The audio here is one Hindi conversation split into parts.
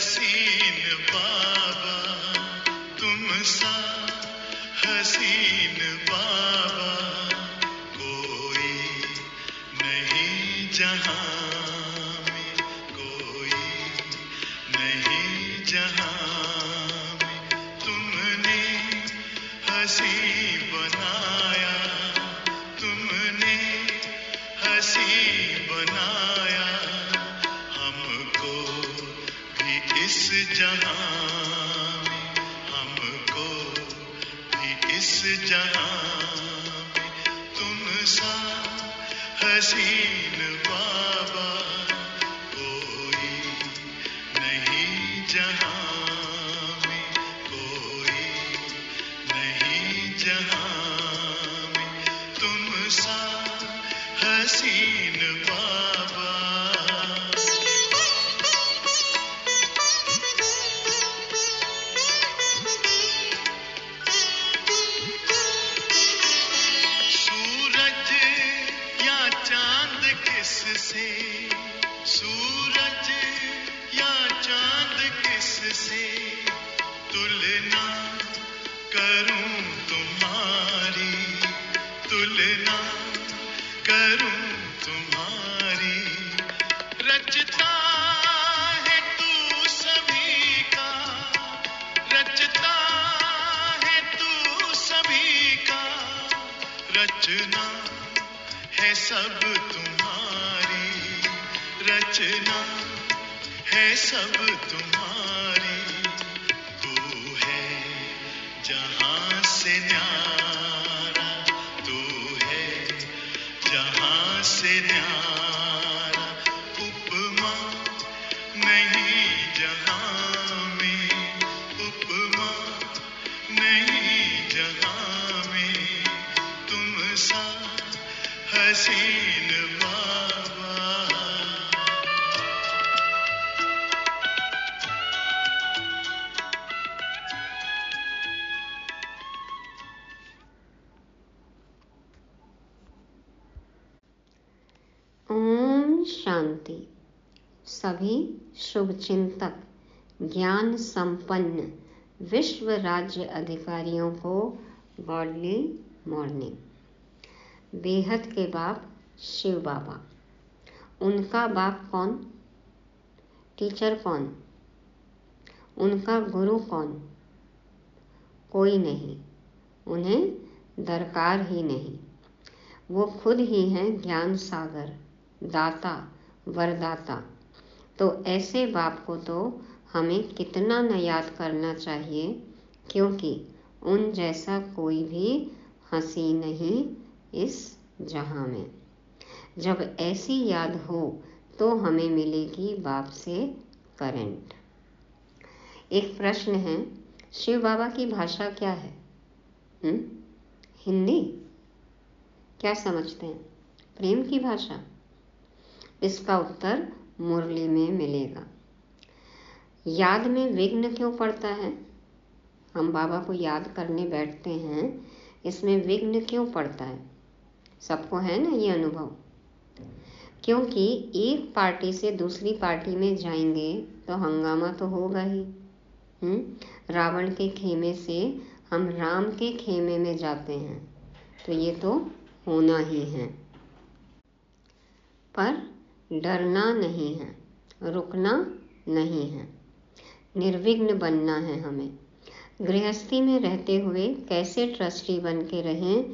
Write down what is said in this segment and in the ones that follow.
हसीन बाबा, तुम सा हसीन बाबा कोई नहीं जहां में, कोई नहीं जहां में। तुमने हंसी बनाया, तुमने हंसी बनाया हमको भी इस जहां में, हमको भी इस जहां में। तुम सा हसीन बाबा कोई नहीं जहां में, कोई नहीं जहां में। तुम सा हसीन बाबा। सूरज या चांद किससे, सूरज या चांद किससे तुलना करूं तुम्हारी, तुलना करूं तुम्हारी। रचता है तू सभी का, रचता है तू सभी का। रचना है सब तुम्हारी, रचना है सब तुम्हारी। तू है जहां से न्यारा, तू है जहां से न्यारा। उपमा नहीं जहां में, उपमा नहीं जहां में। तुम सा हसीन बाबा। ओम शांति। सभी शुभचिंतक, ज्ञान संपन्न विश्व राज्य अधिकारियों को गॉडली मॉर्निंग। बेहद के बाप शिव बाबा। उनका बाप कौन? टीचर कौन? उनका गुरु कौन? कोई नहीं, उन्हें दरकार ही नहीं। वो खुद ही हैं ज्ञान सागर, दाता, वरदाता। तो ऐसे बाप को तो हमें कितना न याद करना चाहिए, क्योंकि उन जैसा कोई भी हंसी नहीं इस जहां में। जब ऐसी याद हो तो हमें मिलेगी बाप से करंट। एक प्रश्न है, शिव बाबा की भाषा क्या है? हिंदी? क्या समझते हैं? प्रेम की भाषा? इसका उत्तर मुरली में मिलेगा। याद में विघ्न क्यों पड़ता है? हम बाबा को याद करने बैठते हैं, इसमें विघ्न क्यों पड़ता है? सबको है ना ये अनुभव? क्योंकि एक पार्टी से दूसरी पार्टी में जाएंगे तो हंगामा तो होगा ही। रावण के खेमे से हम राम के खेमे में जाते हैं तो ये तो होना ही है। पर डरना नहीं है, रुकना नहीं है, निर्विघ्न बनना है हमें। गृहस्थी में रहते हुए कैसे ट्रस्टी बन के रहें,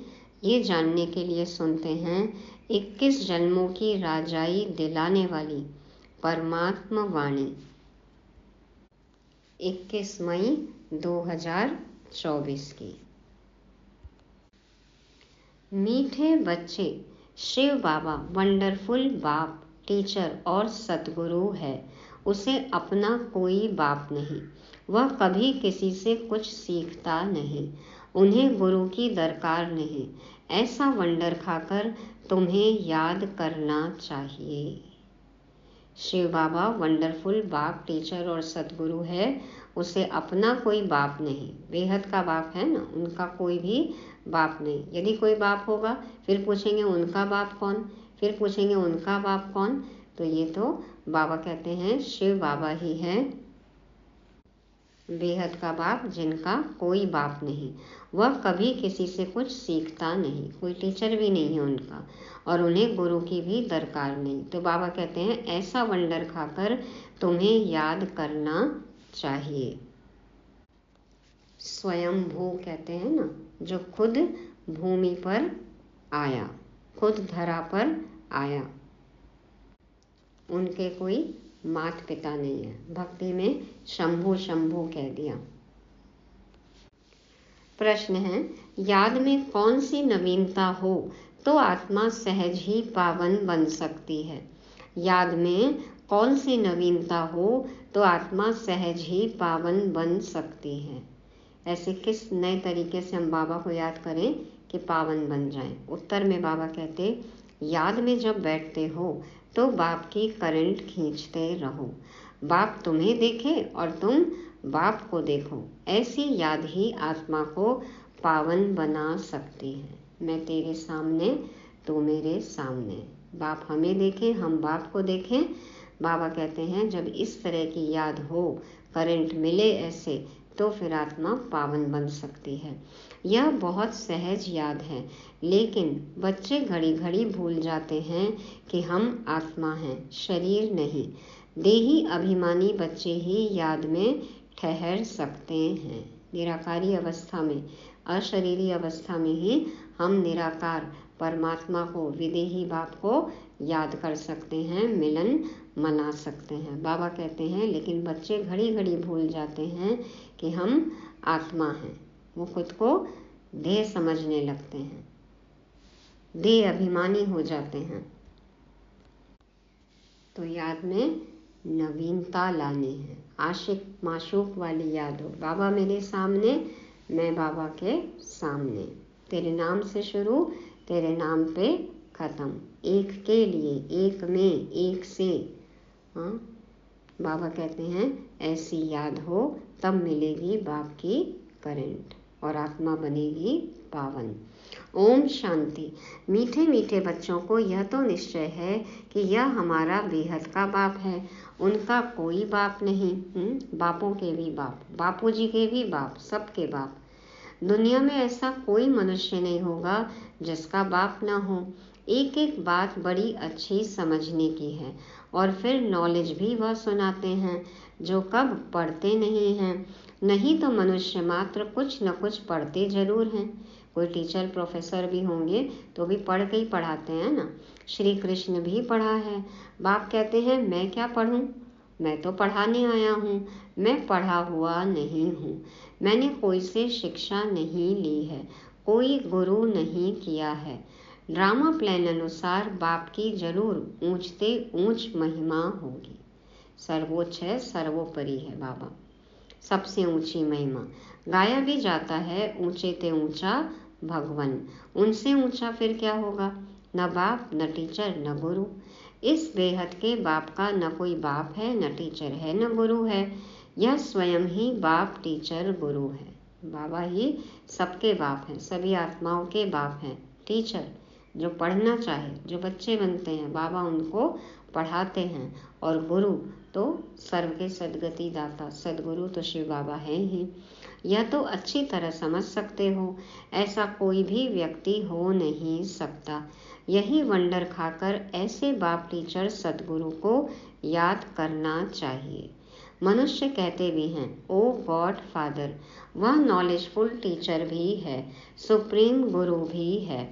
ये जानने के लिए सुनते हैं 21 जन्मों की राजाई दिलाने वाली परमात्मा वाणी। 21 मई 2024 की। मीठे बच्चे, शिव बाबा वंडरफुल बाप, टीचर और सतगुरु है। उसे अपना कोई बाप नहीं, वह कभी किसी से कुछ सीखता नहीं, उन्हें गुरु की दरकार नहीं। ऐसा वंडर खाकर तुम्हें याद करना चाहिए। शिव बाबा वंडरफुल बाप, टीचर और सतगुरु है। उसे अपना कोई बाप नहीं, बेहद का बाप है ना, उनका कोई भी बाप नहीं। यदि कोई बाप होगा फिर पूछेंगे उनका बाप कौन, फिर पूछेंगे उनका बाप कौन। तो ये तो बाबा कहते हैं शिव बाबा ही है बेहद का बाप जिनका कोई बाप नहीं, वह कभी किसी से कुछ सीखता नहीं, कोई टीचर भी नहीं है उनका, और उन्हें गुरु की भी दरकार नहीं। तो बाबा कहते हैं ऐसा वंडर खाकर तुम्हें याद करना चाहिए। स्वयंभू कहते हैं ना, जो खुद भूमि पर आया, खुद धरा पर आया, उनके कोई माता पिता नहीं है। भक्ति में शंभु शंभु कह दिया। प्रश्न है, याद में कौन सी नवीनता हो तो आत्मा सहज ही पावन बन सकती है? याद में कौन सी नवीनता हो तो आत्मा सहज ही पावन बन सकती है? ऐसे किस नए तरीके से हम बाबा को याद करें कि पावन बन जाएं? उत्तर में बाबा कहते, याद में जब बैठते हो तो बाप की करंट खींचते रहो, बाप तुम्हें देखे और तुम बाप को देखो। ऐसी याद ही आत्मा को पावन बना सकती है। मैं तेरे सामने, तू मेरे सामने, बाप हमें देखे, हम बाप को देखें। बाबा कहते हैं जब इस तरह की याद हो, करंट मिले ऐसे, तो फिर आत्मा पावन बन सकती है। यह बहुत सहज याद है, लेकिन बच्चे घड़ी घड़ी भूल जाते हैं कि हम आत्मा हैं, शरीर नहीं। देही अभिमानी बच्चे ही याद में ठहर सकते हैं। निराकारी अवस्था में, अशरीरी अवस्था में ही हम निराकार परमात्मा को, विदेही बाप को याद कर सकते हैं, मिलन मना सकते हैं। बाबा कहते हैं लेकिन बच्चे घड़ी घड़ी भूल जाते हैं कि हम आत्मा हैं। वो खुद को देह समझने लगते हैं, देह अभिमानी हो जाते हैं। तो याद में नवीनता लानी है, आशिक माशूक वाली याद हो। बाबा मेरे सामने, मैं बाबा के सामने, तेरे नाम से शुरू, तेरे नाम पे खत्म, एक के लिए, एक में, एक से। हाँ, बाबा कहते हैं ऐसी याद हो तब मिलेगी बाप की करंट और आत्मा बनेगी पावन। ओम शांति। मीठे मीठे बच्चों को यह तो निश्चय है कि यह हमारा बेहद का बाप है, उनका कोई बाप नहीं। बापों के भी बाप, बापूजी के भी बाप, सबके बाप। दुनिया में ऐसा कोई मनुष्य नहीं होगा जिसका बाप ना हो। एक एक बात बड़ी अच्छी समझने की है, और फिर नॉलेज भी वह सुनाते हैं जो कब पढ़ते नहीं हैं। नहीं तो मनुष्य मात्र कुछ न कुछ पढ़ते जरूर हैं। कोई टीचर प्रोफेसर भी होंगे तो भी पढ़ के ही पढ़ाते हैं ना। श्री कृष्ण भी पढ़ा है। बाप कहते हैं मैं क्या पढ़ूं, मैं तो पढ़ाने आया हूँ, मैं पढ़ा हुआ नहीं हूँ, मैंने कोई से शिक्षा नहीं ली है, कोई गुरु नहीं किया है। ड्रामा प्लान अनुसार बाप की जरूर ऊंचते ऊंच महिमा होगी। सर्वोच्च है, सर्वोपरि है बाबा, सबसे ऊंची महिमा। गाया भी जाता है ऊंचे ते ऊंचा भगवन, उनसे ऊंचा फिर क्या होगा? न बाप, न टीचर, न गुरु। इस बेहद के बाप का न कोई बाप है, न टीचर है, न गुरु है। यह स्वयं ही बाप, टीचर, गुरु है। बाबा ही सबके बाप हैं, सभी आत्माओं के बाप हैं। टीचर जो पढ़ना चाहे, जो बच्चे बनते हैं, बाबा उनको पढ़ाते हैं। और गुरु तो सर्व के सदगति दाता, सदगुरु तो शिव बाबा है ही। यह तो अच्छी तरह समझ सकते हो, ऐसा कोई भी व्यक्ति हो नहीं सकता। यही वंडर खाकर ऐसे बाप, टीचर, सदगुरु को याद करना चाहिए। मनुष्य कहते भी हैं ओ गॉड फादर, वह नॉलेजफुल टीचर भी है, सुप्रीम गुरु भी है,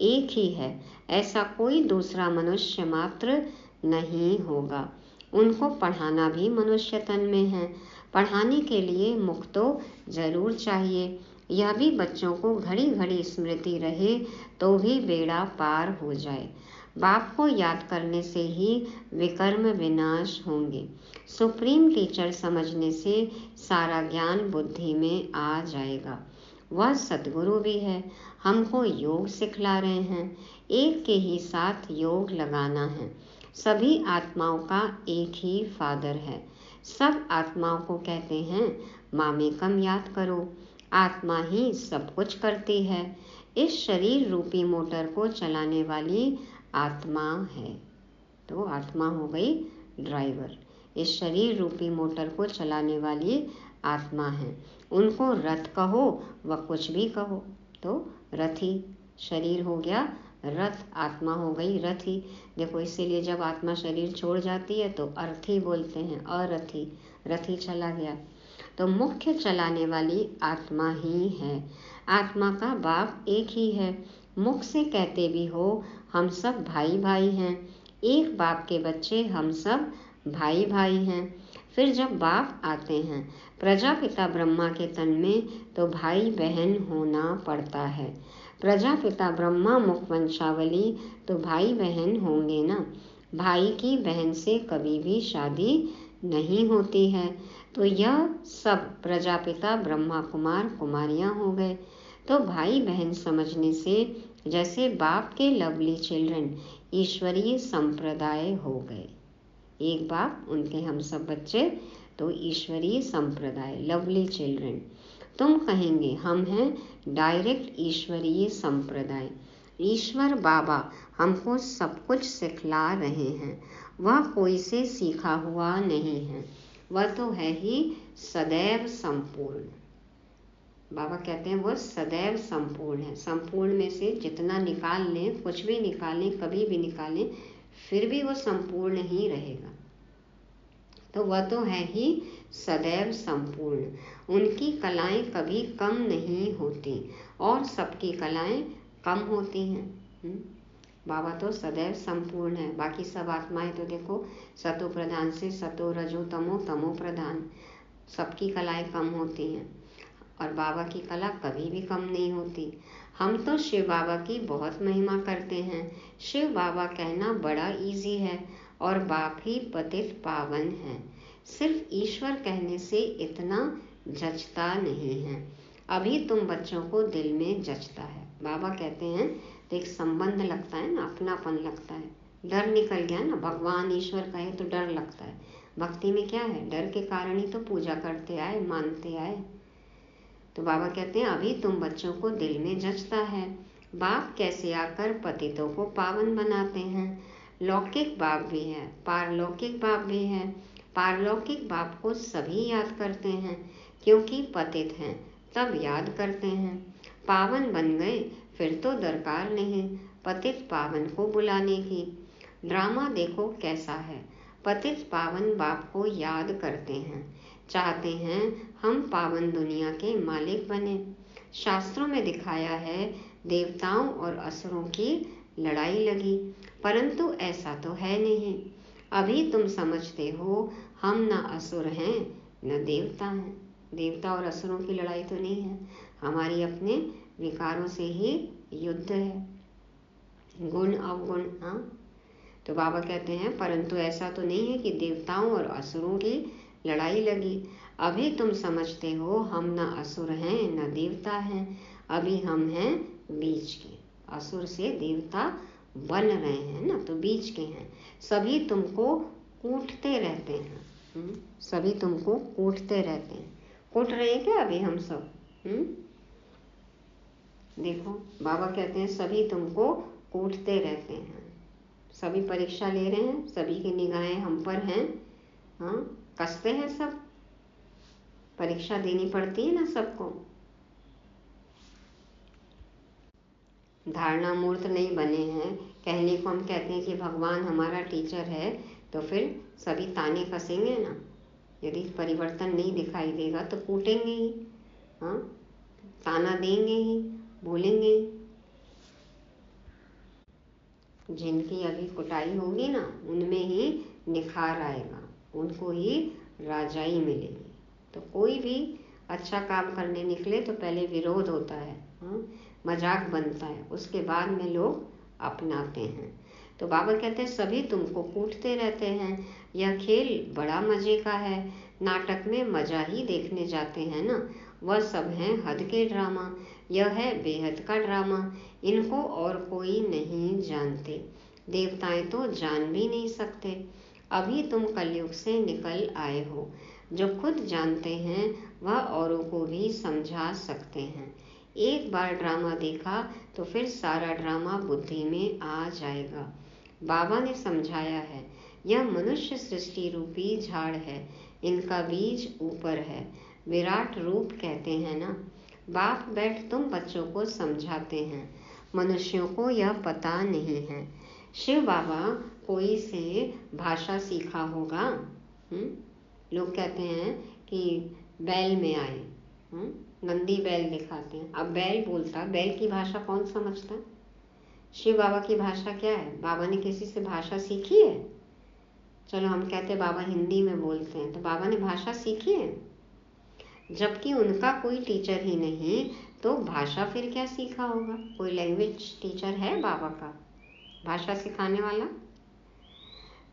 एक ही है, ऐसा कोई दूसरा मनुष्य मात्र नहीं होगा। उनको पढ़ाना भी मनुष्य तन में है। पढ़ाने के लिए मुख तो जरूर चाहिए। यह भी बच्चों को घड़ी घड़ी स्मृति रहे तो भी बेड़ा पार हो जाए। बाप को याद करने से ही विकर्म विनाश होंगे। सुप्रीम टीचर समझने से सारा ज्ञान बुद्धि में आ जाएगा। वह सतगुरु भी है, हमको योग सिखला रहे हैं। एक के ही साथ योग लगाना है। सभी आत्माओं का एक ही फादर है। सब आत्माओं को कहते हैं मामेकम याद करो। आत्मा ही सब कुछ करती है। इस शरीर रूपी मोटर को चलाने वाली आत्मा है। तो आत्मा हो गई ड्राइवर, इस शरीर रूपी मोटर को चलाने वाली आत्मा हैं। उनको रथ कहो व कुछ भी कहो। तो रथी शरीर हो गया रथ, आत्मा हो गई रथी। देखो इसीलिए जब आत्मा शरीर छोड़ जाती है तो अर्थी बोलते हैं, अरथी, रथी चला गया। तो मुख्य चलाने वाली आत्मा ही है। आत्मा का बाप एक ही है। मुख से कहते भी हो हम सब भाई भाई हैं, एक बाप के बच्चे हम सब भाई भाई हैं। फिर जब बाप आते हैं प्रजापिता ब्रह्मा के तन में तो भाई बहन होना पड़ता है। प्रजापिता ब्रह्मा मुख वंशावली तो भाई बहन होंगे ना। भाई की बहन से कभी भी शादी नहीं होती है। तो यह सब प्रजापिता ब्रह्मा कुमार कुमारियां हो गए। तो भाई बहन समझने से जैसे बाप के लवली चिल्ड्रन ईश्वरीय संप्रदाय हो गए। एक बाप उनके हम सब बच्चे, तो ईश्वरीय संप्रदाय लवली चिल्ड्रन। तुम कहेंगे हम हैं डायरेक्ट ईश्वरीय संप्रदाय। ईश्वर बाबा हमको सब कुछ सिखला रहे हैं। वह कोई से सीखा हुआ नहीं है, वह तो है ही सदैव संपूर्ण। बाबा कहते हैं वो सदैव संपूर्ण है। संपूर्ण में से जितना निकाल लें, कुछ भी निकालें, कभी भी निकालें, फिर भी वो संपूर्ण ही रहेगा। तो वह तो है ही सदैव संपूर्ण। उनकी कलाएं कभी कम नहीं होती और सबकी कलाएं कम होती हैं। बाबा तो सदैव संपूर्ण है। बाकी सब आत्माएं तो देखो सतो प्रधान से सतो रजो तमो, तमो प्रधान, सबकी कलाएं कम होती हैं और बाबा की कला कभी भी कम नहीं होती। हम तो शिव बाबा की बहुत महिमा करते हैं। शिव बाबा कहना बड़ा इजी है और बाप ही पतित पावन है। सिर्फ ईश्वर कहने से इतना जचता नहीं है। अभी तुम बच्चों को दिल में जचता है। बाबा कहते हैं तो एक संबंध लगता है ना, अपनापन लगता है, डर निकल गया ना। भगवान ईश्वर कहे तो डर लगता है। भक्ति में क्या है, डर के कारण ही तो पूजा करते आए, मानते आए। तो बाबा कहते हैं अभी तुम बच्चों को दिल में जचता है। बाप कैसे आकर पतितों को पावन बनाते हैं। लौकिक बाप भी है, पारलौकिक बाप भी है। पारलौकिक बाप को सभी याद करते हैं क्योंकि पतित हैं तब याद करते हैं। पावन बन गए फिर तो दरकार नहीं पतित पावन को बुलाने की। ड्रामा देखो कैसा है। पतित पावन बाप को याद करते हैं, चाहते हैं हम पावन दुनिया के मालिक बने। शास्त्रों में दिखाया है देवताओं और असुरों की लड़ाई लगी, परंतु ऐसा तो है नहीं। अभी तुम समझते हो हम न असुर हैं न देवता हैं। देवता और असुरों की लड़ाई तो नहीं है, हमारी अपने विकारों से ही युद्ध है, गुण अवगुण। हाँ, तो बाबा कहते हैं परंतु ऐसा तो नहीं है कि देवताओं और असुरों की लड़ाई लगी। अभी तुम समझते हो हम न असुर हैं न देवता हैं, अभी हम हैं बीच के। असुर से देवता बन रहे हैं ना, तो बीच के हैं। सभी तुमको कूटते रहते हैं। सभी तुमको कूटते रहते हैं। कूट रहे हैं क्या अभी हम सब? देखो बाबा कहते हैं सभी तुमको कूटते रहते हैं। सभी परीक्षा ले रहे हैं, सभी की निगाहें हम पर हैं। हाँ, कसते हैं सब, परीक्षा देनी पड़ती है ना सबको। धारणा मूर्त नहीं बने हैं। कहने को हम कहते हैं कि भगवान हमारा टीचर है, तो फिर सभी ताने कसेंगे ना। यदि परिवर्तन नहीं दिखाई देगा तो कूटेंगे ही। हाँ, ताना देंगे ही, बोलेंगे। जिनकी अभी कुटाई होगी ना उनमें ही निखार आएगा, उनको ही राजाई मिलेगी। तो कोई भी अच्छा काम करने निकले तो पहले विरोध होता है, हाँ, मजाक बनता है, उसके बाद में लोग अपनाते हैं। तो बाबा कहते हैं सभी तुमको कूटते रहते हैं। यह खेल बड़ा मजे का है। नाटक में मजा ही देखने जाते हैं ना, वह सब हैं हद के ड्रामा। यह है बेहद का ड्रामा, इनको और कोई नहीं जानते। देवताएं तो जान भी नहीं सकते। अभी तुम कलयुग से निकल आए हो। जो खुद जानते हैं वह औरों को भी समझा सकते हैं। एक बार ड्रामा देखा तो फिर सारा ड्रामा बुद्धि में आ जाएगा। बाबा ने समझाया है यह मनुष्य सृष्टि रूपी झाड़ है, इनका बीज ऊपर है। विराट रूप कहते हैं ना। बाप बैठ तुम बच्चों को समझाते हैं, मनुष्यों को यह पता नहीं है। शिव बाबा कोई से भाषा सीखा होगा। लोग कहते हैं कि बैल में आए, नंदी बैल दिखाते हैं। अब बैल बोलता, बैल की भाषा कौन समझता है? शिव बाबा की भाषा क्या है? बाबा ने किसी से भाषा सीखी है? चलो हम कहते हैं बाबा हिंदी में बोलते हैं, तो बाबा ने भाषा सीखी है? जबकि उनका कोई टीचर ही नहीं, तो भाषा फिर क्या सीखा होगा? कोई लैंग्वेज टीचर है बाबा का भाषा सिखाने वाला?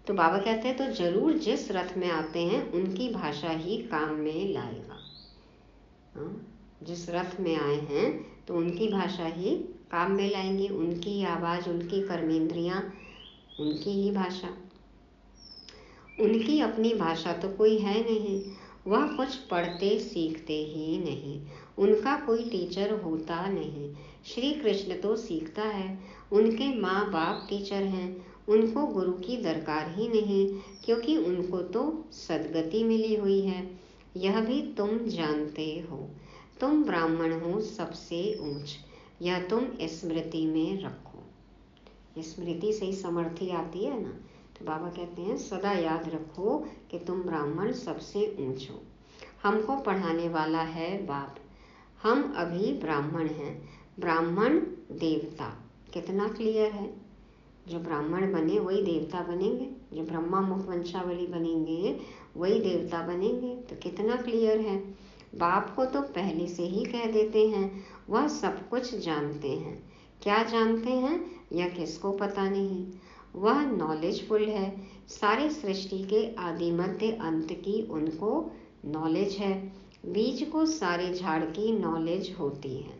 तो बाबा कहते हैं तो जरूर जिस रथ में आते हैं उनकी भाषा ही काम में लाएगा। जिस रथ में आए हैं तो उनकी भाषा ही काम में लाएंगे, उनकी आवाज़, उनकी कर्मेंद्रियाँ, उनकी ही भाषा। उनकी अपनी भाषा तो कोई है नहीं, वह कुछ पढ़ते सीखते ही नहीं, उनका कोई टीचर होता नहीं। श्री कृष्ण तो सीखता है, उनके माँ बाप टीचर हैं, उनको गुरु की दरकार ही नहीं, क्योंकि उनको तो सद्गति मिली हुई है। यह भी तुम जानते हो, तुम ब्राह्मण हो सबसे ऊंच, यह तुम स्मृति में रखो। स्मृति से ही समर्थी आती है ना। तो बाबा कहते हैं सदा याद रखो कि तुम ब्राह्मण सबसे ऊंच हो। हमको पढ़ाने वाला है बाप, हम अभी ब्राह्मण हैं। ब्राह्मण देवता, कितना क्लियर है। जो ब्राह्मण बने वही देवता बनेंगे, जो ब्रह्मा मुख वंशावली बनेंगे वही देवता बनेंगे। तो कितना क्लियर है। बाप को तो पहले से ही कह देते हैं, वह सब कुछ जानते हैं। क्या जानते हैं यह किसको पता नहीं। वह नॉलेजफुल है, सारे सृष्टि के आदि मध्य अंत की उनको नॉलेज है। बीज को सारे झाड़ की नॉलेज होती है,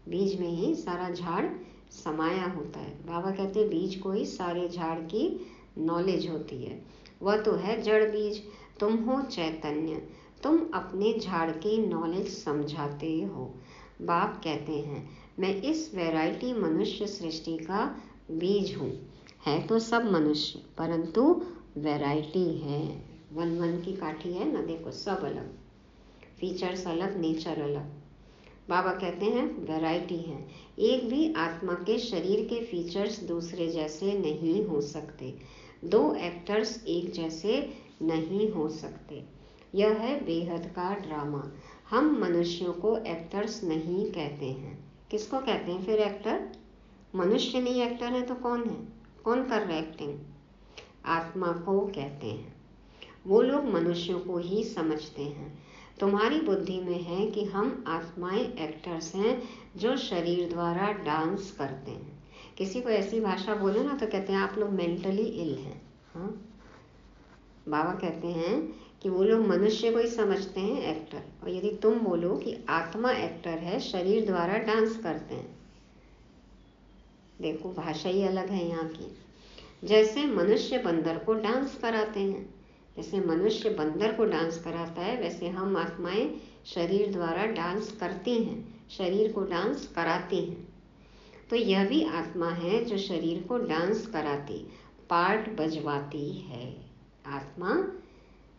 बीज में ही सारा झाड़ समाया होता है। बाबा कहते हैं बीज को ही सारे झाड़ की नॉलेज होती है। वह तो है जड़ बीज, तुम हो चैतन्य, तुम अपने झाड़ की नॉलेज समझाते हो। बाप कहते हैं मैं इस वैरायटी मनुष्य सृष्टि का बीज हूँ। है तो सब मनुष्य, परंतु वैरायटी है। वन वन की काठी है ना, देखो सब अलग, फीचर्स अलग, नेचर अलग। बाबा कहते हैं वैरायटी है। एक भी आत्मा के शरीर के फीचर्स दूसरे जैसे नहीं हो सकते, दो एक्टर्स एक जैसे नहीं हो सकते। यह है बेहद का ड्रामा। हम मनुष्यों को एक्टर्स नहीं कहते हैं। किसको कहते हैं फिर एक्टर? मनुष्य नहीं एक्टर है तो कौन है? कौन कर रहा है एक्टिंग? आत्मा को कहते हैं। वो लोग मनुष्यों को ही समझते हैं। तुम्हारी बुद्धि में है कि हम आत्माएं एक्टर्स हैं जो शरीर द्वारा डांस करते हैं। किसी को ऐसी भाषा बोले ना तो कहते हैं आप लोग मेंटली इल हैं। हाँ, बाबा कहते हैं कि वो लोग मनुष्य को ही समझते हैं एक्टर, और यदि तुम बोलो कि आत्मा एक्टर है, शरीर द्वारा डांस करते हैं, देखो भाषा ही अलग है यहाँ की। जैसे मनुष्य बंदर को डांस कराते हैं, जैसे मनुष्य बंदर को डांस कराता है, वैसे हम आत्माएं शरीर द्वारा डांस करती हैं, शरीर को डांस कराती हैं। तो यह भी आत्मा है जो शरीर को डांस कराती, पार्ट बजवाती है। आत्मा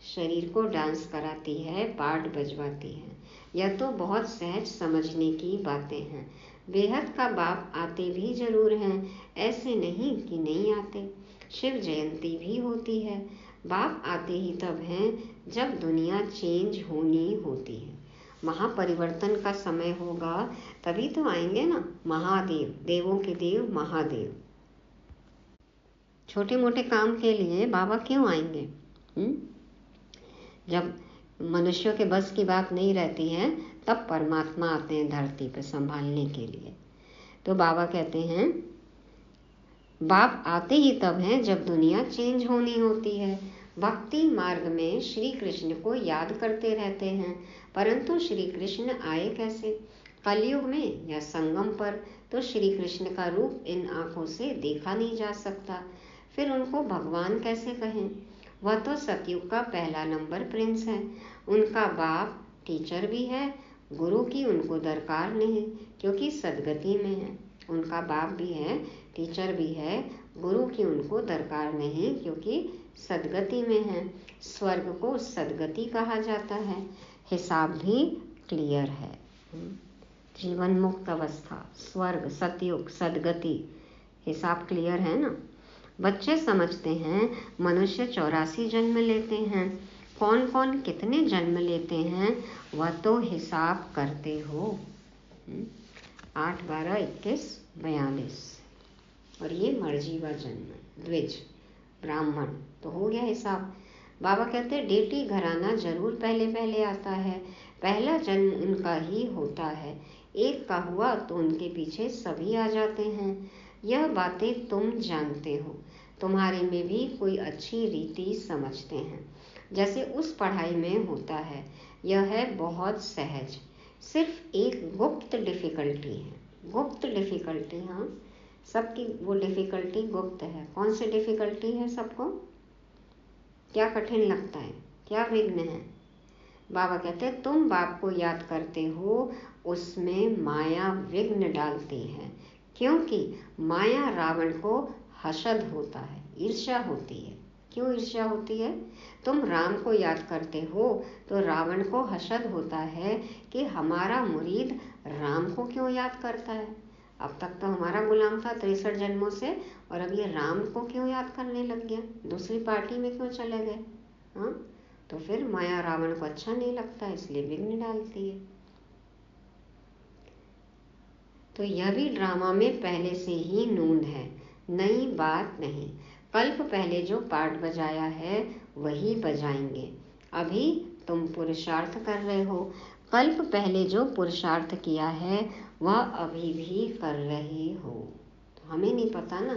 शरीर को डांस कराती है, पार्ट बजवाती है। यह तो बहुत सहज समझने की बातें हैं। बेहद का बाप आते भी जरूर हैं, ऐसे नहीं कि नहीं आते। शिव जयंती भी होती है। बाप आते ही तब हैं जब दुनिया चेंज होनी होती है। महापरिवर्तन का समय होगा तभी तो आएंगे ना महादेव, देवों के देव महादेव। छोटे मोटे काम के लिए बाबा क्यों आएंगे? जब मनुष्यों के बस की बात नहीं रहती है तब परमात्मा आते हैं धरती पर संभालने के लिए। तो बाबा कहते हैं बाप आते ही तब हैं जब दुनिया चेंज होनी होती है। भक्ति मार्ग में श्री कृष्ण को याद करते रहते हैं, परंतु श्री कृष्ण आए कैसे? कलयुग में या संगम पर तो श्री कृष्ण का रूप इन आंखों से देखा नहीं जा सकता, फिर उनको भगवान कैसे कहें? वह तो सतयुग का पहला नंबर प्रिंस है। उनका बाप टीचर भी है, गुरु की उनको दरकार नहीं क्योंकि सदगति में है। उनका बाप भी है, टीचर भी है, गुरु की उनको दरकार नहीं क्योंकि सदगति में है। स्वर्ग को सदगति कहा जाता है। हिसाब भी क्लियर है। जीवन मुक्त अवस्था, स्वर्ग, सतयुग, सदगति, हिसाब क्लियर है ना। बच्चे समझते हैं मनुष्य 84 जन्म लेते हैं, कौन कौन कितने जन्म लेते हैं वह तो हिसाब करते हो। 8, 12, 21, 42 और ये मर्जीवा जन्म, द्विज, ब्राह्मण, तो हो गया हिसाब। बाबा कहते हैं डेटी घराना जरूर पहले पहले आता है, पहला जन्म उनका ही होता है, एक का हुआ तो उनके पीछे सभी आ जाते हैं। यह बातें तुम जानते हो, तुम्हारे में भी कोई अच्छी रीति समझते हैं, जैसे उस पढ़ाई में होता है। यह है बहुत सहज, सिर्फ एक गुप्त डिफिकल्टी है। गुप्त डिफिकल्टी, हाँ, सबकी वो डिफिकल्टी गुप्त है। कौन सी डिफिकल्टी है? सबको क्या कठिन लगता है, क्या विघ्न है? बाबा कहते हैं तुम बाप को याद करते हो, उसमें माया विघ्न डालती है, क्योंकि माया रावण को हसद होता है, ईर्ष्या होती है। क्यों ईर्ष्या होती है? तुम राम को याद करते हो तो रावण को हसद होता है कि हमारा मुरीद राम को क्यों याद करता है। अब तक तो हमारा गुलाम था 63 जन्मों से, और अब ये राम को क्यों याद करने लग गया, दूसरी पार्टी में क्यों चले गए। हाँ, तो फिर माया रावण को अच्छा नहीं लगता, इसलिए विघ्न डालती है। तो यह भी ड्रामा में पहले से ही नूंद है, नई बात नहीं। कल्प पहले जो पार्ट बजाया है वही बजाएंगे। अभी तुम पुरुषार्थ कर रहे हो, कल्प पहले जो पुरुषार्थ किया है वह अभी भी कर रहे हो। तो हमें नहीं पता ना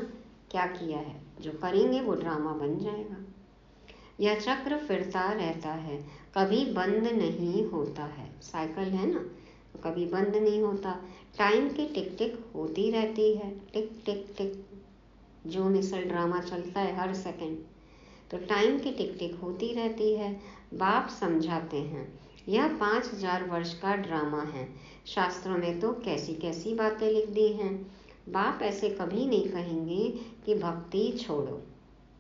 क्या किया है, जो करेंगे वो ड्रामा बन जाएगा। यह चक्र फिरता रहता है, कभी बंद नहीं होता है। साइकिल है ना, तो कभी बंद नहीं होता। टाइम की टिक टिक होती रहती है, टिक टिक टिक, जो मिसल ड्रामा चलता है हर सेकंड, तो टाइम की टिक टिक होती रहती है। बाप समझाते हैं यह 5000 वर्ष का ड्रामा है। शास्त्रों में तो कैसी कैसी बातें लिख दी हैं। बाप ऐसे कभी नहीं कहेंगे कि भक्ति छोड़ो।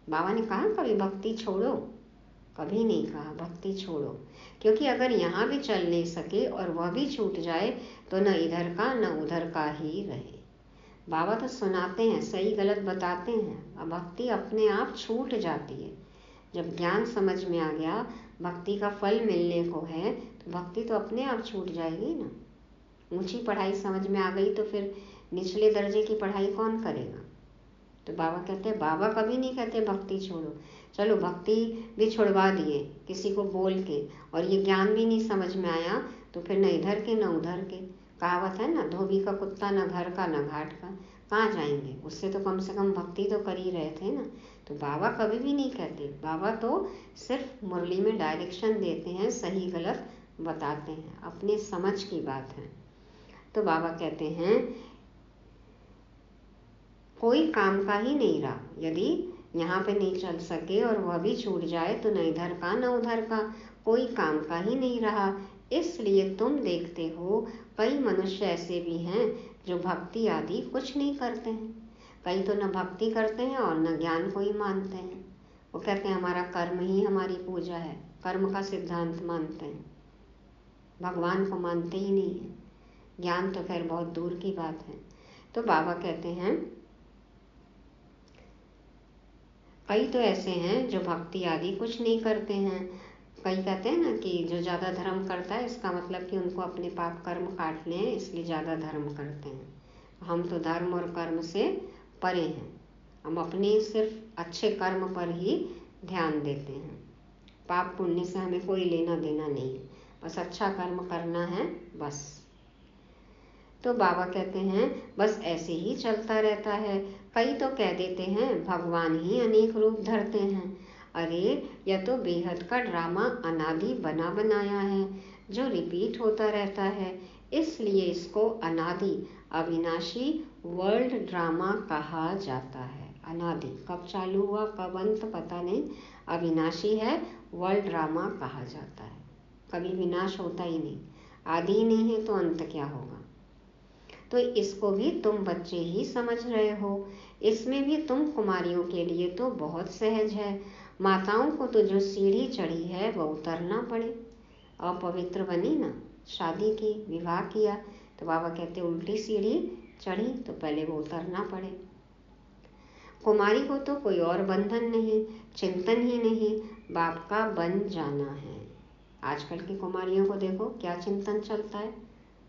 बाबा ने कहा कभी भक्ति छोड़ो? कभी नहीं कहा भक्ति छोड़ो, क्योंकि अगर यहाँ भी चल नहीं सके और वह भी छूट जाए तो न इधर का न उधर का ही रहे। बाबा तो सुनाते हैं, सही गलत बताते हैं, अब भक्ति अपने आप छूट जाती है। जब ज्ञान समझ में आ गया, भक्ति का फल मिलने को है, तो भक्ति तो अपने आप छूट जाएगी ना। ऊंची पढ़ाई समझ में आ गई तो फिर निचले दर्जे की पढ़ाई कौन करेगा। तो बाबा कहते हैं, बाबा कभी नहीं कहते भक्ति छोड़ो। चलो भक्ति भी छुड़वा दिए किसी को बोल के, और ये ज्ञान भी नहीं समझ में आया, तो फिर न इधर के न उधर के। कहावत है ना, धोबी का कुत्ता न घर का न घाट का, कहाँ जाएंगे। उससे तो कम से कम भक्ति तो कर ही रहे थे ना। तो बाबा कभी भी नहीं कहते, बाबा तो सिर्फ मुरली में डायरेक्शन देते हैं, सही गलत बताते हैं, अपने समझ की बात है। तो बाबा कहते हैं कोई काम का ही नहीं रहा। यदि यहाँ पे नहीं चल सके और वह भी छूट जाए तो न इधर का न उधर का, कोई काम का ही नहीं रहा। इसलिए तुम देखते हो कई मनुष्य ऐसे भी हैं जो भक्ति आदि कुछ नहीं करते हैं। कई तो न भक्ति करते हैं और न ज्ञान को ही मानते हैं। वो कहते हैं हमारा कर्म ही हमारी पूजा है, कर्म का सिद्धांत मानते हैं, भगवान को मानते ही नहीं है। ज्ञान तो खैर बहुत दूर की बात है। तो बाबा कहते हैं कई तो ऐसे हैं जो भक्ति आदि कुछ नहीं करते हैं। कई कहते हैं ना कि जो ज़्यादा धर्म करता है इसका मतलब कि उनको अपने पाप कर्म काटने हैं, इसलिए ज़्यादा धर्म करते हैं। हम तो धर्म और कर्म से परे हैं, हम अपने सिर्फ अच्छे कर्म पर ही ध्यान देते हैं। पाप पुण्य से हमें कोई लेना देना नहीं, बस अच्छा कर्म करना है बस। तो बाबा कहते हैं बस ऐसे ही चलता रहता है। कई तो कह देते हैं भगवान ही अनेक रूप धरते हैं। अरे यह तो बेहद का ड्रामा अनादि बना बनाया है, जो रिपीट होता रहता है, इसलिए इसको अनादि अविनाशी वर्ल्ड ड्रामा कहा जाता है। अनादि कब चालू हुआ कब अंत पता नहीं, अविनाशी है, वर्ल्ड ड्रामा कहा जाता है। कभी विनाश होता ही नहीं, आदि ही नहीं है तो अंत क्या होगा। तो इसको भी तुम बच्चे ही समझ रहे हो, इसमें भी तुम कुमारियों के लिए तो बहुत सहज है। माताओं को तो जो सीढ़ी चढ़ी है वह उतरना पड़े। अपवित्र बनी ना, शादी की, विवाह किया, तो बाबा कहते उल्टी सीढ़ी चढ़ी तो पहले वो उतरना पड़े। कुमारी को तो कोई और बंधन नहीं, चिंतन ही नहीं, बाप का बन जाना है। आजकल की कुमारियों को देखो क्या चिंतन चलता है।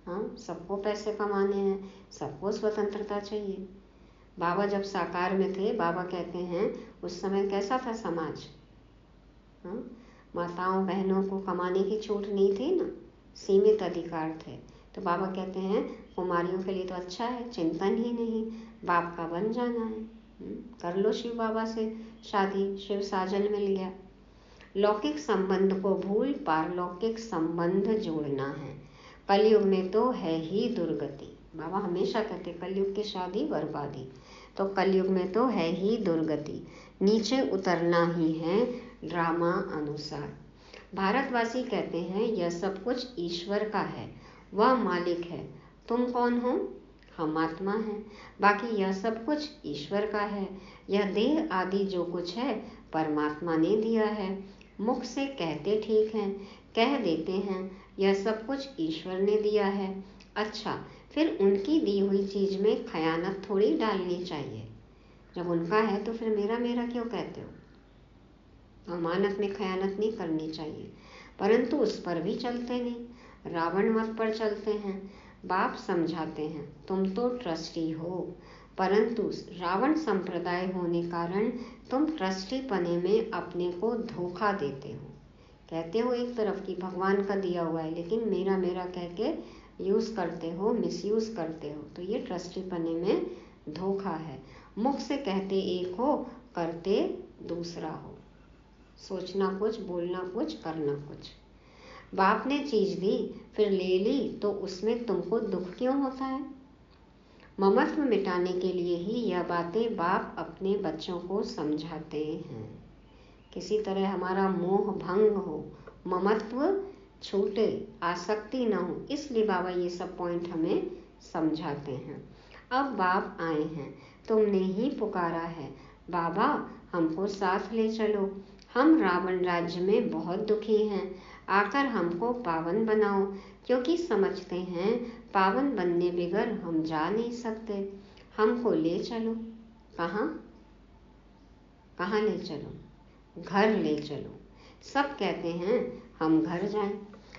हाँ, सबको पैसे कमाने हैं, सबको स्वतंत्रता चाहिए। बाबा जब साकार में थे, बाबा कहते हैं उस समय कैसा था समाज। हाँ, माताओं बहनों को कमाने की छूट नहीं थी ना, सीमित अधिकार थे। तो बाबा कहते हैं कुमारियों के लिए तो अच्छा है, चिंतन ही नहीं, बाप का बन जाना है। कर लो शिव बाबा से शादी, शिव साजन मिल गया। लौकिक संबंध को भूल पारलौकिक संबंध जोड़ना है। कलयुग में तो है ही दुर्गति। बाबा हमेशा कहते कलयुग की शादी बर्बादी, तो कलयुग में तो है ही दुर्गति, नीचे उतरना ही है ड्रामा अनुसार। भारतवासी कहते हैं यह सब कुछ ईश्वर का है, वह मालिक है। तुम कौन हो? हम आत्मा हैं। बाकी यह सब कुछ ईश्वर का है। यह देह आदि जो कुछ है परमात्मा ने दिया है। मुख से कहते ठीक है, कह देते हैं यह सब कुछ ईश्वर ने दिया है। अच्छा, फिर उनकी दी हुई चीज में खयानत थोड़ी डालनी चाहिए। जब उनका है तो फिर मेरा मेरा क्यों कहते हो? अमानत में खयानत नहीं करनी चाहिए। परंतु उस पर भी चलते नहीं, रावण मत पर चलते हैं। बाप समझाते हैं तुम तो ट्रस्टी हो, परंतु रावण संप्रदाय होने कारण तुम ट्रस्टी पने में अपने को धोखा देते हो। कहते हो एक तरफ कि भगवान का दिया हुआ है, लेकिन मेरा मेरा कह के यूज करते हो, मिसयूज करते हो, तो ये ट्रस्टी पने में धोखा है। मुख से कहते एक हो, करते दूसरा हो। सोचना कुछ, बोलना कुछ, करना कुछ। बाप ने चीज दी फिर ले ली तो उसमें तुमको दुख क्यों होता है? ममत्व मिटाने के लिए ही यह बातें बाप अपने बच्चों को समझाते हैं। किसी तरह हमारा मोह भंग हो, ममत्व छूटे, आसक्ति न हो, इसलिए बाबा ये सब पॉइंट हमें समझाते हैं। अब बाप आए हैं, तुमने ही पुकारा है, बाबा हमको साथ ले चलो। हम रावण राज्य में बहुत दुखी हैं, आकर हमको पावन बनाओ, क्योंकि समझते हैं पावन बनने बिगर हम जा नहीं सकते। हमको ले चलो। कहाँ? कहाँ ले चलो? घर ले चलो। सब कहते हैं हम घर जाएं।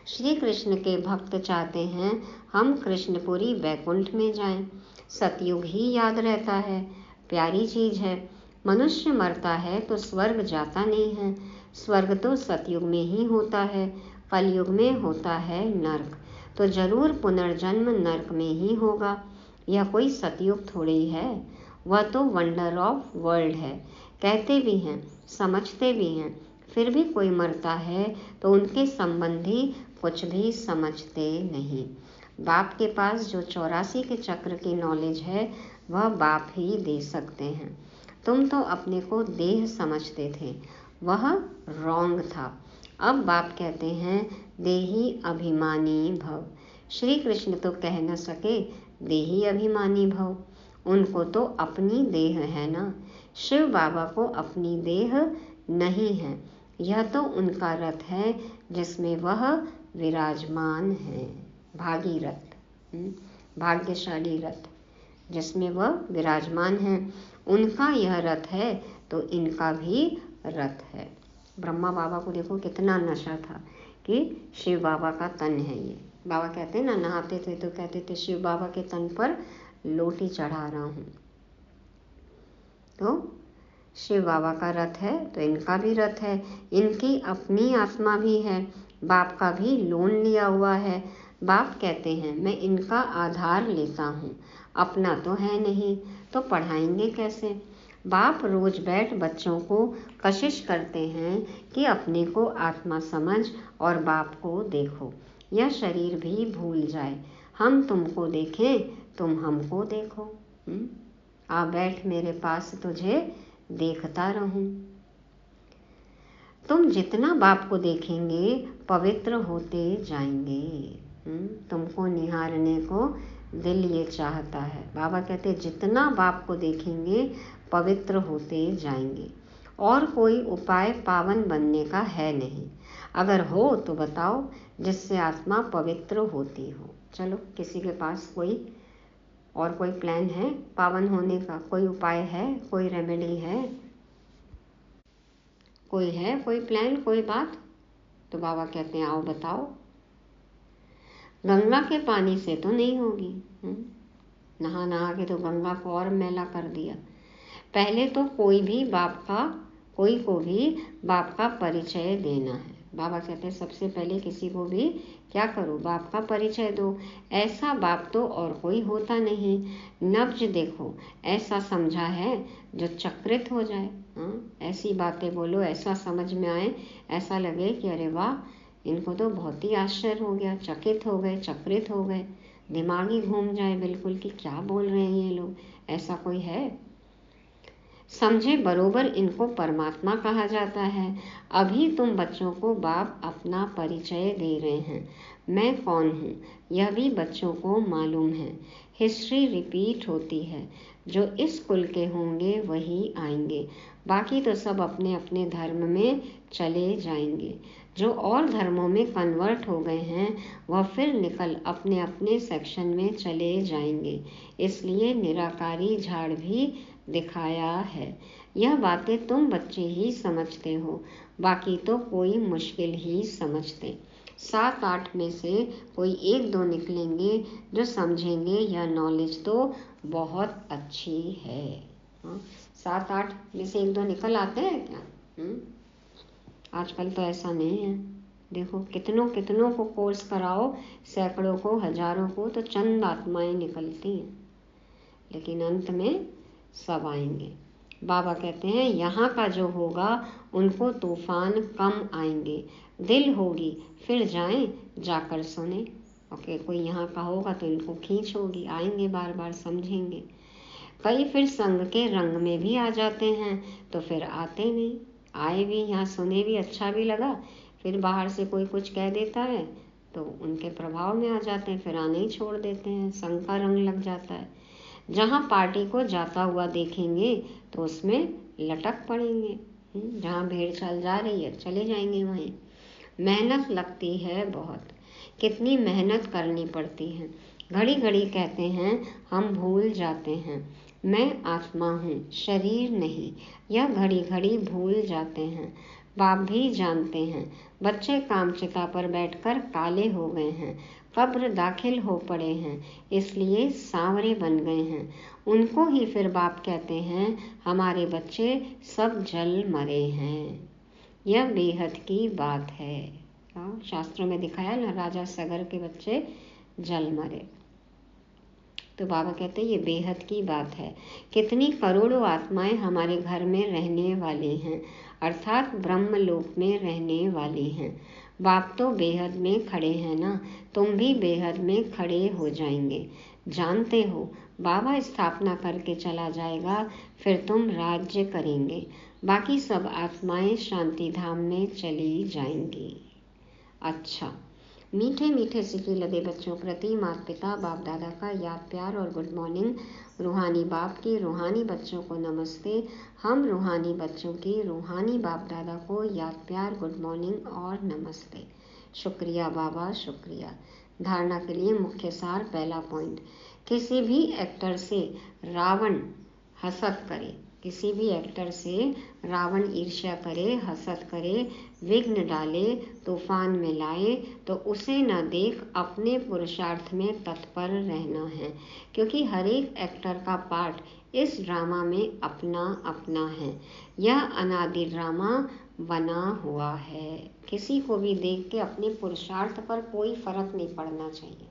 श्री कृष्ण के भक्त चाहते हैं हम कृष्णपुरी वैकुंठ में जाएं। सतयुग ही याद रहता है, प्यारी चीज है। मनुष्य मरता है तो स्वर्ग जाता नहीं है, स्वर्ग तो सतयुग में ही होता है, कलयुग में होता है नर्क, तो जरूर पुनर्जन्म नर्क में ही होगा। यह कोई सतयुग थोड़ी है, वह तो वंडर ऑफ वर्ल्ड है। कहते भी हैं, समझते भी हैं, फिर भी कोई मरता है तो उनके संबंधी कुछ भी समझते नहीं। बाप के पास जो 84 के चक्र की नॉलेज है वह बाप ही दे सकते हैं। तुम तो अपने को देह समझते थे, वह रॉन्ग था। अब बाप कहते हैं देही अभिमानी भव। श्री कृष्ण तो कह न सके देही अभिमानी भव, उनको तो अपनी देह है ना। शिव बाबा को अपनी देह नहीं है, यह तो उनका रथ है जिसमें वह विराजमान है। भागीरथ, भाग्यशाली रथ जिसमें वह विराजमान है, उनका यह रथ है तो इनका भी रथ है। ब्रह्मा बाबा को देखो कितना नशा था कि शिव बाबा का तन है ये। बाबा कहते हैं ना, नहाते थे तो कहते थे शिव बाबा के तन पर लोटी चढ़ा रहा हूँ। तो शिव बाबा का रथ है तो इनका भी रथ है। इनकी अपनी आत्मा भी है, बाप का भी लोन लिया हुआ है। बाप कहते हैं मैं इनका आधार लेता हूँ, अपना तो है नहीं, तो पढ़ाएंगे कैसे? बाप रोज बैठ बच्चों को कशिश करते हैं कि अपने को आत्मा समझ और बाप को देखो, यह शरीर भी भूल जाए। हम तुमको देखें, तुम हमको देखो। आ बैठ मेरे पास, तुझे देखता रहूं। तुम जितना बाप को देखेंगे पवित्र होते जाएंगे। तुमको निहारने को दिल ये चाहता है। बाबा कहते जितना बाप को देखेंगे पवित्र होते जाएंगे। और कोई उपाय पावन बनने का है नहीं। अगर हो तो बताओ, जिससे आत्मा पवित्र होती हो। चलो, किसी के पास कोई प्लान है पावन होने का? कोई उपाय है, कोई रेमेडी है, कोई प्लान, कोई बात? तो बाबा कहते हैं आओ बताओ। गंगा के पानी से तो नहीं होगी। नहा नहा के तो गंगा को और मैला कर दिया। पहले तो कोई को भी बाप का परिचय देना है। बाबा कहते हैं सबसे पहले किसी को भी क्या करो, बाप का परिचय दो। ऐसा बाप तो और कोई होता नहीं। नब्ज देखो, ऐसा समझा है जो चक्रित हो जाए। ऐसी बातें बोलो, ऐसा समझ में आए, ऐसा लगे कि अरे वाह, इनको तो बहुत ही आश्चर्य हो गया, चकित हो गए, चक्रित हो गए, दिमाग ही घूम जाए बिल्कुल कि क्या बोल रहे हैं ये लोग। ऐसा कोई है? समझे बरोबर इनको परमात्मा कहा जाता है। अभी तुम बच्चों को बाप अपना परिचय दे रहे हैं, मैं कौन हूँ यह भी बच्चों को मालूम है। हिस्ट्री रिपीट होती है, जो इस कुल के होंगे वही आएंगे, बाकी तो सब अपने अपने धर्म में चले जाएंगे। जो और धर्मों में कन्वर्ट हो गए हैं वह फिर निकल अपने अपने सेक्शन में चले जाएंगे। इसलिए निराकारी झाड़ भी दिखाया है। यह बातें तुम बच्चे ही समझते हो, बाकी तो कोई मुश्किल ही समझते। 7-8 में से कोई 1-2 निकलेंगे जो समझेंगे यह नॉलेज तो बहुत अच्छी है। 7-8 में से 1-2 निकल आते हैं क्या? आजकल तो ऐसा नहीं है। देखो कितनों को कोर्स कराओ, सैकड़ों को, हजारों को, तो चंद आत्माएं निकलती हैं, लेकिन अंत में सब आएंगे। बाबा कहते हैं यहाँ का जो होगा उनको तूफान कम आएंगे, दिल होगी फिर जाएं जाकर सुने। ओके, कोई यहाँ का होगा तो इनको खींच होगी, आएंगे बार बार, समझेंगे। कई फिर संग के रंग में भी आ जाते हैं तो फिर आते नहीं, आए भी, यहाँ सुने भी, अच्छा भी लगा, फिर बाहर से कोई कुछ कह देता है तो उनके प्रभाव में आ जाते हैं, फिर आने ही छोड़ देते हैं, संग का रंग लग जाता है। जहाँ पार्टी को जाता हुआ देखेंगे तो उसमें लटक पड़ेंगे। जहाँ भीड़ चल जा रही है चले जाएंगे वहीं। मेहनत लगती है बहुत, कितनी मेहनत करनी पड़ती है। घड़ी घड़ी कहते हैं हम भूल जाते हैं, मैं आत्मा हूँ शरीर नहीं, यह घड़ी घड़ी भूल जाते हैं। बाप भी जानते हैं बच्चे कामचिता पर बैठकर काले हो गए हैं, कब्र दाखिल हो पड़े हैं, इसलिए सांवरे बन गए हैं। उनको ही फिर बाप कहते हैं हमारे बच्चे सब जल मरे हैं। यह बेहद की बात है। शास्त्रों में दिखाया ना, राजा सगर के बच्चे जल मरे। तो बाबा कहते हैं ये बेहद की बात है। कितनी करोड़ों आत्माएं हमारे घर में रहने वाली हैं, अर्थात ब्रह्म लोक में रहने वाली हैं। बाप तो बेहद में खड़े हैं ना, तुम भी बेहद में खड़े हो जाएंगे। जानते हो बाबा स्थापना करके चला जाएगा, फिर तुम राज्य करेंगे, बाकी सब आत्माएं शांति धाम में चली जाएंगी। अच्छा, मीठे मीठे सिके लदे बच्चों प्रति माता पिता बाप दादा का याद प्यार और गुड मॉर्निंग। रूहानी बाप की रूहानी बच्चों को नमस्ते। हम रूहानी बच्चों की रूहानी बाप दादा को याद प्यार, गुड मॉर्निंग और नमस्ते। शुक्रिया बाबा, शुक्रिया। धारणा के लिए मुख्य सार, पहला पॉइंट, किसी भी एक्टर से रावण हसद करे, किसी भी एक्टर से रावण ईर्ष्या करे, हसद करे, विघ्न डाले, तूफान में लाए, तो उसे न देख अपने पुरुषार्थ में तत्पर रहना है, क्योंकि हर एक एक्टर का पार्ट इस ड्रामा में अपना अपना है। यह अनादि ड्रामा बना हुआ है। किसी को भी देख के अपने पुरुषार्थ पर कोई फर्क नहीं पड़ना चाहिए।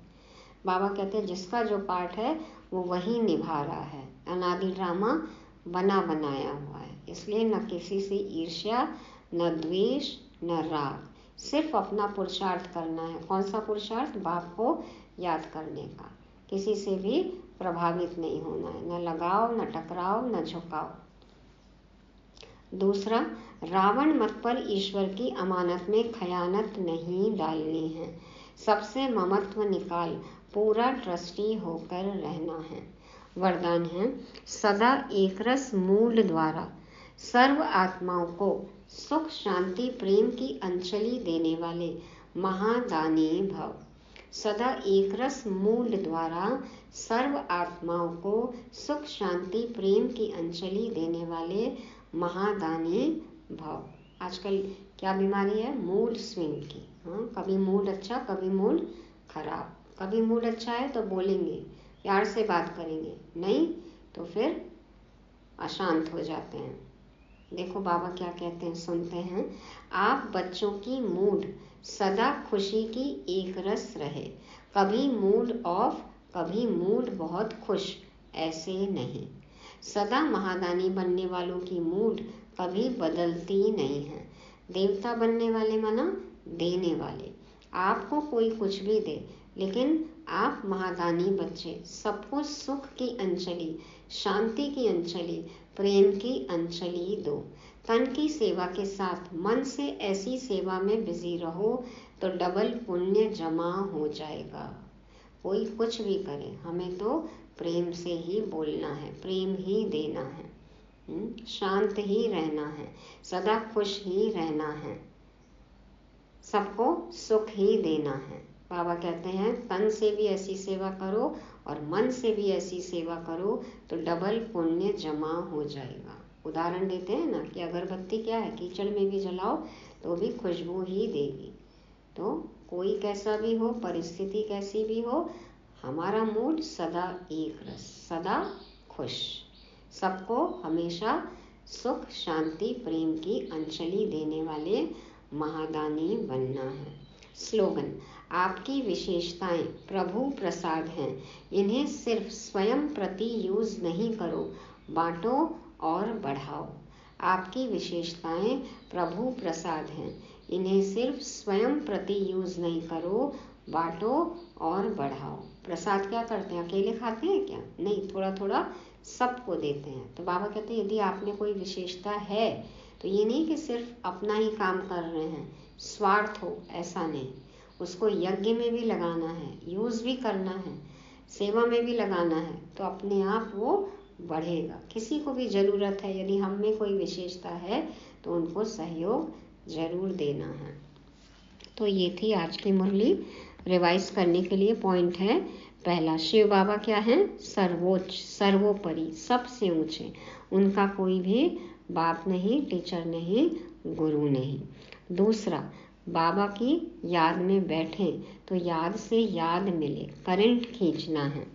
बाबा कहते हैं जिसका जो पार्ट है वो वही निभा रहा है। अनादि ड्रामा बना बनाया हुआ है, इसलिए न किसी से ईर्ष्या, न द्वेष, न राग, सिर्फ अपना पुरुषार्थ करना है। कौन सा पुरुषार्थ? बाप को याद करने का। किसी से भी प्रभावित नहीं होना है, न लगाव, न टकराव, न झुकाव। दूसरा, रावण मत पर ईश्वर की अमानत में खयानत नहीं डालनी है। सबसे ममत्व निकाल पूरा ट्रस्टी होकर रहना है। वरदान है, सदा एकरस मूल द्वारा सर्व आत्माओं को सुख शांति प्रेम की अंजलि देने वाले महादानी भव। सदा एक रस मूल द्वारा सर्व आत्माओं को सुख शांति प्रेम की अंजलि देने वाले महादानी भव। आजकल क्या बीमारी है? मूड स्विंग की। हाँ, कभी मूड अच्छा, कभी मूड खराब। कभी मूड अच्छा है तो बोलेंगे, प्यार से बात करेंगे, नहीं तो फिर अशांत हो जाते हैं। देखो बाबा क्या कहते हैं, सुनते हैं। आप बच्चों की मूड सदा खुशी की एक रस रहे, कभी मूड ऑफ, कभी मूड बहुत खुश, ऐसे नहीं। सदा महादानी बनने वालों की मूड कभी बदलती नहीं है। देवता बनने वाले माना देने वाले। आपको कोई कुछ भी दे, लेकिन आप महादानी बच्चे सबको सुख की अंजलि, शांति की अंजलि, प्रेम की अंजलि दो। तन की सेवा के साथ मन से ऐसी सेवा में बिजी रहो तो डबल पुण्य जमा हो जाएगा। कोई कुछ भी करे, हमें तो प्रेम से ही बोलना है, प्रेम ही देना है, शांत ही रहना है, सदा खुश ही रहना है, सबको सुख ही देना है। बाबा कहते हैं तन से भी ऐसी सेवा करो और मन से भी ऐसी सेवा करो तो डबल पुण्य जमा हो जाएगा। उदाहरण देते हैं ना कि अगरबत्ती क्या है, कीचड़ में भी जलाओ तो भी खुशबू ही देगी। तो कोई कैसा भी हो, परिस्थिति कैसी भी हो, हमारा मूड सदा एक रस, सदा खुश, सबको हमेशा सुख शांति प्रेम की अंजलि देने वाले महादानी बनना है। स्लोगन, आपकी विशेषताएं प्रभु प्रसाद हैं, इन्हें सिर्फ स्वयं प्रति यूज नहीं करो, बांटो और बढ़ाओ। आपकी विशेषताएं प्रभु प्रसाद हैं, इन्हें सिर्फ स्वयं प्रति यूज नहीं करो, बांटो और बढ़ाओ। प्रसाद क्या करते हैं? अकेले खाते हैं क्या? नहीं, थोड़ा थोड़ा सबको देते हैं। तो बाबा कहते हैं यदि आप में कोई विशेषता है तो ये नहीं कि सिर्फ अपना ही काम कर रहे हैं, स्वार्थ हो, ऐसा नहीं। उसको यज्ञ में भी लगाना है, यूज भी करना है, सेवा में भी लगाना है, तो अपने आप वो बढ़ेगा। किसी को भी ज़रूरत है, यदि हम में कोई विशेषता है तो उनको सहयोग जरूर देना है। तो ये थी आज की मुरली। रिवाइज करने के लिए पॉइंट है, पहला, शिव बाबा क्या है? सर्वोच्च, सर्वोपरि, सबसे ऊंचे। उनका कोई भी बाप नहीं, टीचर नहीं, गुरु नहीं। दूसरा, बाबा की याद में बैठें तो याद से याद मिले, करंट खींचना है।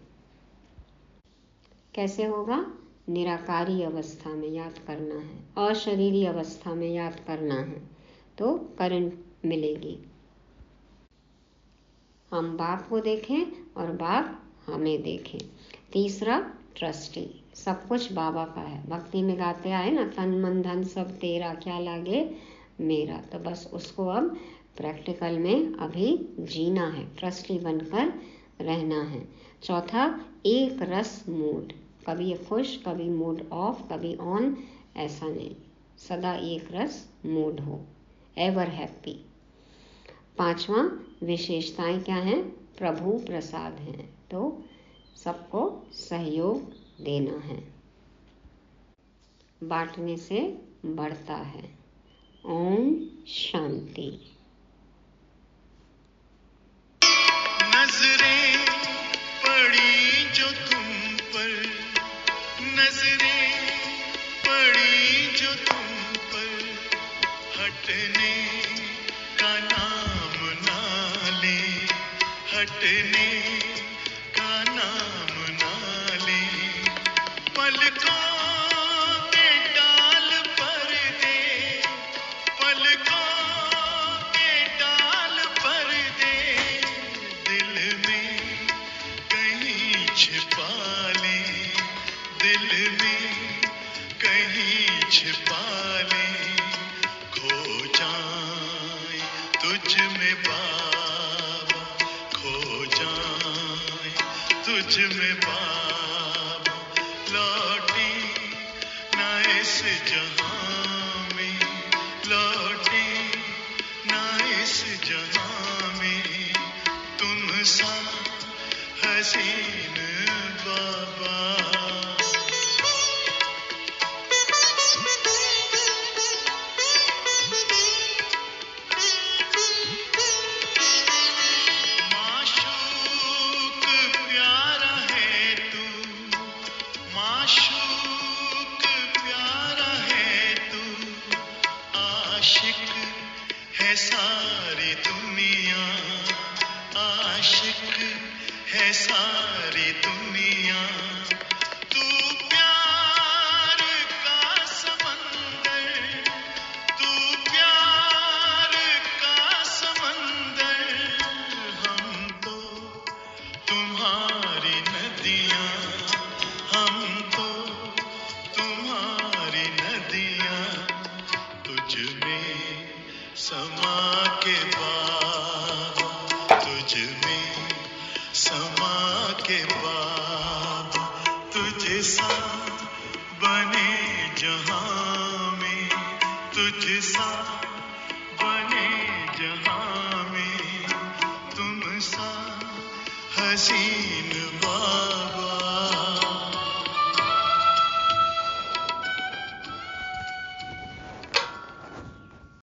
कैसे होगा? निराकारी अवस्था में याद करना है, अशरीरी अवस्था में याद करना है तो करंट मिलेगी। हम बाप को देखें और बाप हमें देखें। तीसरा, ट्रस्टी, सब कुछ बाबा का है। भक्ति में गाते आए ना, तन मन धन सब तेरा, क्या लागे मेरा। तो बस उसको अब प्रैक्टिकल में अभी जीना है, ट्रस्टी बनकर रहना है। चौथा, एक रस मूड, कभी खुश, कभी मूड ऑफ, कभी ऑन, ऐसा नहीं, सदा एक रस मूड हो, एवर हैप्पी। पांचवा, विशेषताएं क्या हैं? प्रभु प्रसाद हैं, तो सबको सहयोग देना है, बांटने से बढ़ता है। ओम शांति। नजरें पड़ी जो तुम पर, नजरें पड़ी जो तुम पर, हटने का नाम ना ले, हटने का नाम ना ले। पलकों के डाल पर दे, पलकों के डाल पर दे, दिल में कहीं छिपा ले, दिल में कहीं छिपा ले। खो जाए तुझ में बाबा, खो जाए तुझ में बाबा, लौटी ना इस जहां में, लौटी ना इस जहां में, तुम सा हसीन बाबा। के बाबा तुझ सा बने जहां में, तुझ सा बने जहां में, तुम सा हसीन बाबा।